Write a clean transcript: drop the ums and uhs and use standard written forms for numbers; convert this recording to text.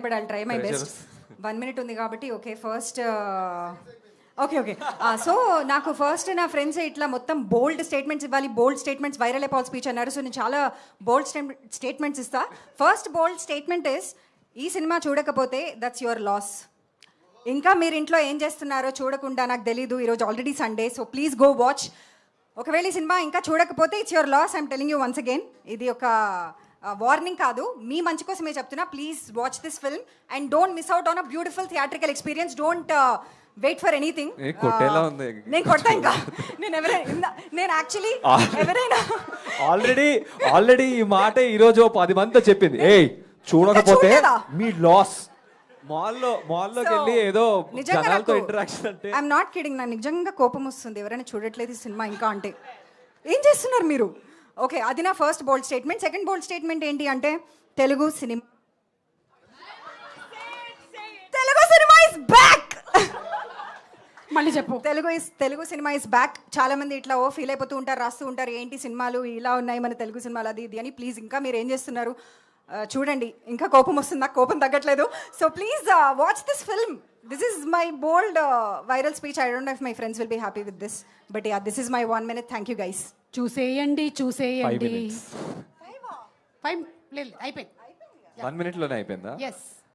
But I'll try my best. 1 minute ఉంది కాబట్టి okay first okay so నాకు first నా ఫ్రెండ్స్ ఇట్లా మొత్తం బోల్డ్ స్టేట్మెంట్స్ ఇవ్వాలి, బోల్డ్ స్టేట్మెంట్స్ వైరల్ అయిపోవాలి స్పీచ్ అన్నారు. సో నేను చాలా బోల్డ్ స్టేట్మెంట్స్ ఇస్తా. ఫస్ట్ బోల్డ్ స్టేట్మెంట్ ఇస్, ఈ సినిమా చూడకపోతే దట్స్ యువర్ లాస్. ఇంకా మీరు ఇంట్లో ఏం చేస్తున్నారో చూడకుండా నాకు తెలీదు, ఈరోజు already Sunday, so please go watch. ఒకవేళ ఈ సినిమా ఇంకా చూడకపోతే it's your loss. I'm telling you once again, ఇది ఒక వార్నింగ్ కాదు, మీ మంచి కోసమే చెప్తున్నా. Please watch this film and don't miss out on a beautiful theatrical experience. Don't wait for anything. నేను కొడతా ఇంకా. నేను యాక్చువల్లీ ఎవరైనా ఆల్రెడీ ఈ మాట ఈరోజు 10 మందితో చెప్పింది, ఏ చూడకపోతే మీ లాస్. మాల్లోకి వెళ్ళి ఏదో జనాలతో ఇంటరాక్షన్ అంటే ఐఎమ్ నాట్ కిడింగ్, నాకు నిజంగా కోపం వస్తుంది ఎవరైనా చూడట్లేదు ఈ సినిమా ఇంకా అంటే. ఏం చేస్తున్నారు మీరు? ఓకే, అది నా ఫస్ట్ బోల్డ్ స్టేట్మెంట్. సెకండ్ బోల్డ్ స్టేట్మెంట్ ఏంటి అంటే, తెలుగు సినిమా ఇస్ బ్యాక్. మళ్ళీ చెప్పు. Telugu cinema is back. చాలా మంది ఇట్లా ఫీల్ అయిపోతూ ఉంటారు, రాస్తూ ఉంటారు, ఏంటి సినిమాలు ఇలా ఉన్నాయి మన తెలుగు సినిమాలు అది ఇది అని. ప్లీజ్ ఇంకా మీరు ఏం చేస్తున్నారు చూడండి. ఇంకా కోపం వస్తుంది, నాకు కోపం తగ్గట్లేదు. So please watch this film. This is my bold viral speech. I don't know if my friends will be happy with this, but yeah, this is my 1 minute. Thank you guys. చూసేయండి 5 minutes. అయిపోయింది. 1 minute లోనే అయిపోయిందా? Yes.